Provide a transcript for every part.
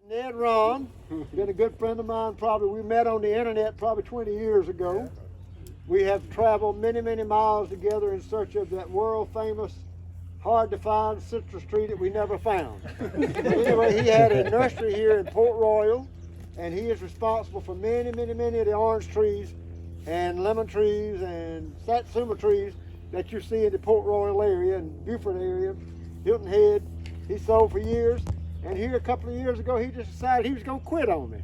Ned Ron, been a good friend of mine. Probably we met on the internet probably 20 years ago. We have traveled many, many miles together in search of that world famous, hard to find citrus tree that we never found. But anyway, he had a nursery here in Port Royal, and he is responsible for many, many, many of the orange trees and lemon trees and satsuma trees that you see in the Port Royal area and Beaufort area, Hilton Head. He sold for years. And here a couple of years ago, he just decided he was going to quit on me.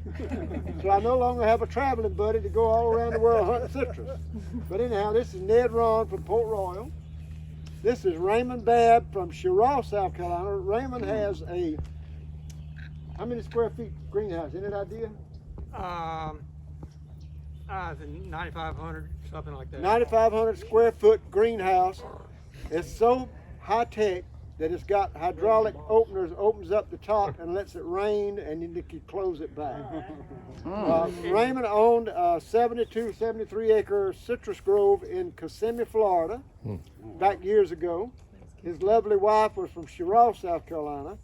So I no longer have a traveling buddy to go all around the world hunting citrus. But anyhow, this is Ned Ron from Port Royal. This is Raymond Babb from Cheraw, South Carolina. Raymond has a, how many square feet greenhouse? Any idea? I think 9,500, something like that. 9,500 square foot greenhouse. It's so high tech that it's got hydraulic openers, opens up the top and lets it rain, and then you can close it back. Raymond owned a 73 acre citrus grove in Kissimmee, Florida, back years ago. His lovely wife was from Cheraw, South Carolina.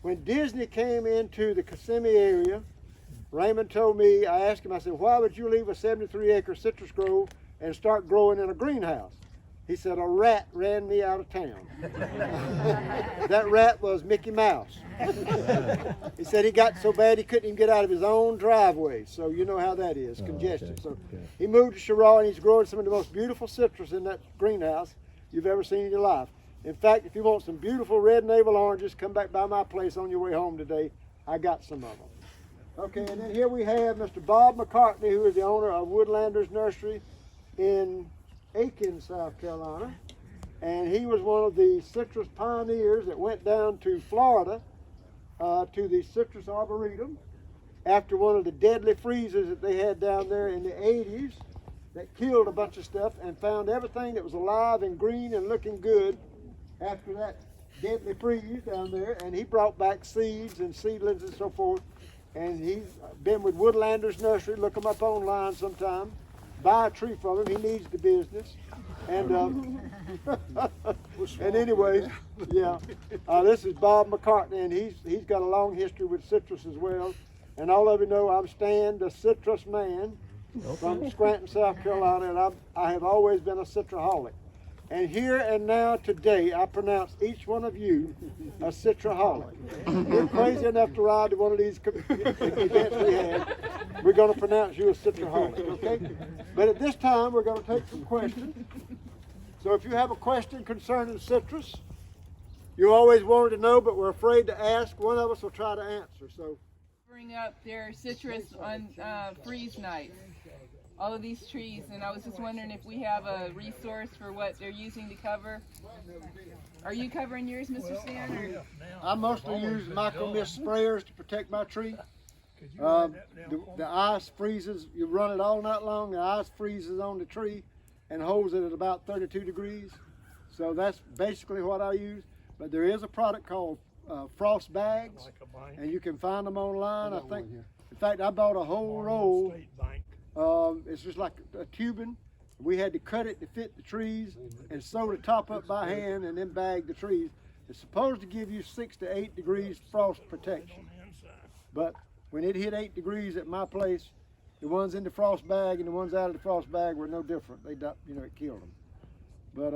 When Disney came into the Kissimmee area, Raymond told me, I asked him, I said, why would you leave a 73 acre citrus grove and start growing in a greenhouse? He said, a rat ran me out of town. That rat was Mickey Mouse. He said he got so bad he couldn't even get out of his own driveway. So you know how that is, congestion. Okay. So he moved to Cheraw, and he's growing some of the most beautiful citrus in that greenhouse you've ever seen in your life. In fact, if you want some beautiful red navel oranges, come back by my place on your way home today. I got some of them. Okay, and then here we have Mr. Bob McCartney, who is the owner of Woodlanders Nursery in Aiken, South Carolina, and he was one of the citrus pioneers that went down to Florida to the Citrus Arboretum after one of the deadly freezes that they had down there in the 80s that killed a bunch of stuff, and found everything that was alive and green and looking good after that deadly freeze down there, and he brought back seeds and seedlings and so forth, and he's been with Woodlanders Nursery. Look him up online sometime. Buy a tree from him. He needs the business. And and anyway, yeah, this is Bob McCartney, and he's got a long history with citrus as well. And all of you know I'm Stan, the citrus man from Scranton, South Carolina, and I have always been a citraholic. And here and now today, I pronounce each one of you a citraholic. You're crazy enough to ride to one of these events we have, we're going to pronounce you a citraholic, okay? But at this time, we're going to take some questions. So if you have a question concerning citrus, you always wanted to know, but we're afraid to ask, one of us will try to answer. So, bring up their citrus on freeze nights. All of these trees, and I was just wondering if we have a resource for what they're using to cover. Are you covering yours, Mr. Stan? Or? I mostly use micro mist sprayers to protect my tree. The ice freezes, you run it all night long, the ice freezes on the tree and holds it at about 32 degrees. So that's basically what I use. But there is a product called frost bags, and you can find them online. I think, in fact, I bought a whole roll. It's just like a tubing. We had to cut it to fit the trees and sew the top up by hand and then bag the trees. It's supposed to give you 6 to 8 degrees frost protection. But when it hit 8 degrees at my place, the ones in the frost bag and the ones out of the frost bag were no different. They, it killed them. But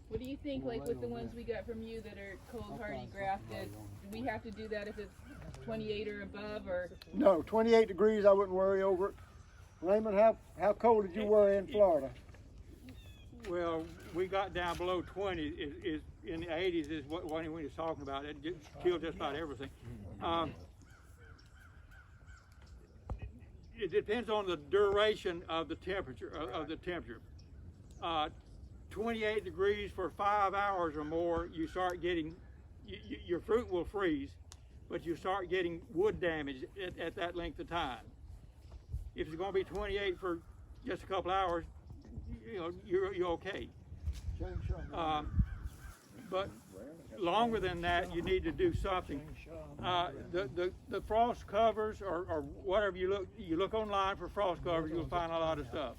what do you think, like with the ones we got from you that are cold hardy grafted? Do we have to do that if it's 28 or above, or? No, 28 degrees I wouldn't worry over it. Raymond, how cold did you worry in Florida? Well, we got down below 20. Is in the 80s is what he was talking about. It killed just about everything. It depends on the duration of the temperature. 28 degrees for 5 hours or more, you start getting, your fruit will freeze, but you start getting wood damage at that length of time. If it's going to be 28 for just a couple hours, you're okay. But longer than that, you need to do something. The frost covers, or whatever you look online for frost covers, you'll find a lot of stuff.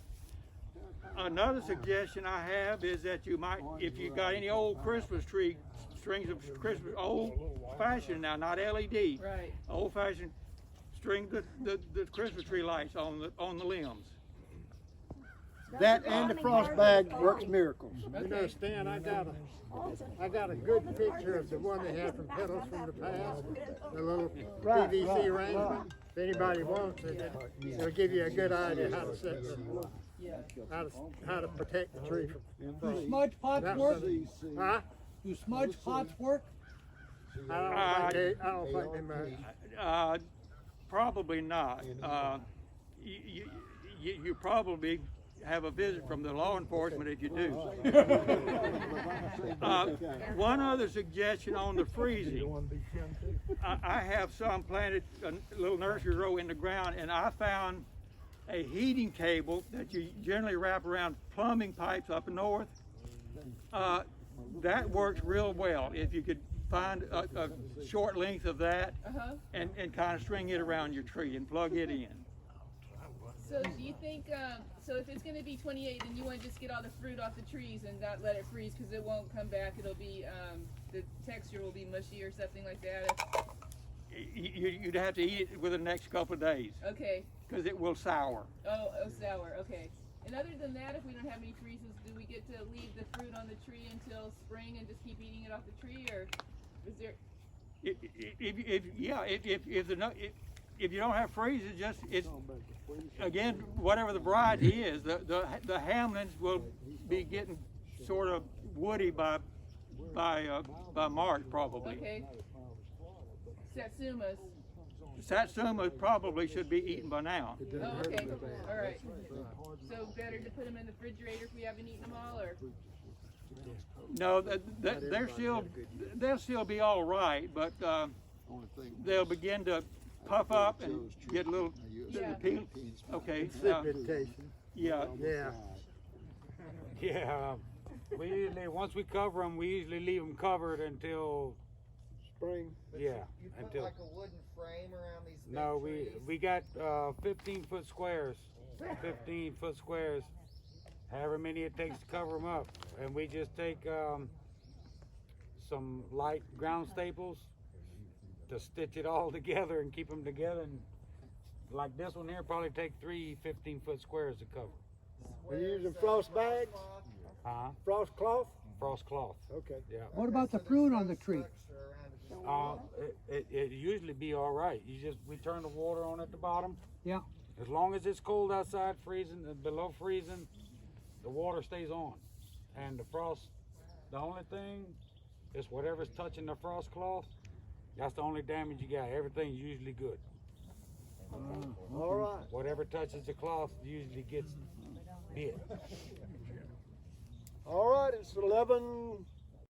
Another suggestion I have is that you might, if you got any old Christmas tree strings of Christmas, old fashioned now, not LED, Right. old fashioned, string the Christmas tree lights on the limbs. That and the frost bag works miracles. You know, Stan, I got a good picture of the one they had from Petals from the past, the little Right, PVC right, arrangement. If anybody wants it, it'll give you a good idea how to set the, how to protect the tree from frost. Smudge pots That's work? something- Huh? Do smudge pots work? I don't think they much. Probably not. You probably have a visit from the law enforcement if you do. One other suggestion on the freezing. I have some planted, a little nursery row in the ground, and I found a heating cable that you generally wrap around plumbing pipes up north. That works real well. If you could find a short length of that and kind of string it around your tree and plug it in. So do you think, so if it's going to be 28, then you want to just get all the fruit off the trees and not let it freeze because it won't come back. It'll be, the texture will be mushy or something like that. You'd have to eat it within the next couple of days Okay. because it will sour. Oh, sour. Okay. And other than that, if we don't have any freezes, do we get to leave the fruit on the tree until spring and just keep eating it off the tree, or is there? If you don't have freezes, just it's again whatever the variety is. The Hamlins will be getting sort of woody by March probably. Okay. Satsumas. Satsuma probably should be eaten by now. Oh, okay. All right. So better to put them in the refrigerator if we haven't eaten them all, or? No, they'll still be all right, but they'll begin to puff up and get a little peel. Okay. Precipitation. Yeah. Yeah. Yeah, we usually, once we cover them, we usually leave them covered until, Spring. yeah, You put until. like a wooden frame around these big No, trees? we got 15-foot squares, 15-foot squares, however many it takes to cover them up. And we just take some light ground staples to stitch it all together and keep them together. And like this one here, probably take 3 15-foot squares to cover. Are you using frost bags? Huh? Frost cloth? Frost cloth. Okay. Yeah. What about the fruit on the tree? It usually be all right. We turn the water on at the bottom. Yeah. As long as it's cold outside, freezing, below freezing, the water stays on. And the frost, the only thing is whatever's touching the frost cloth, that's the only damage you got. Everything's usually good. All right. Whatever touches the cloth usually gets bit. All right, it's 11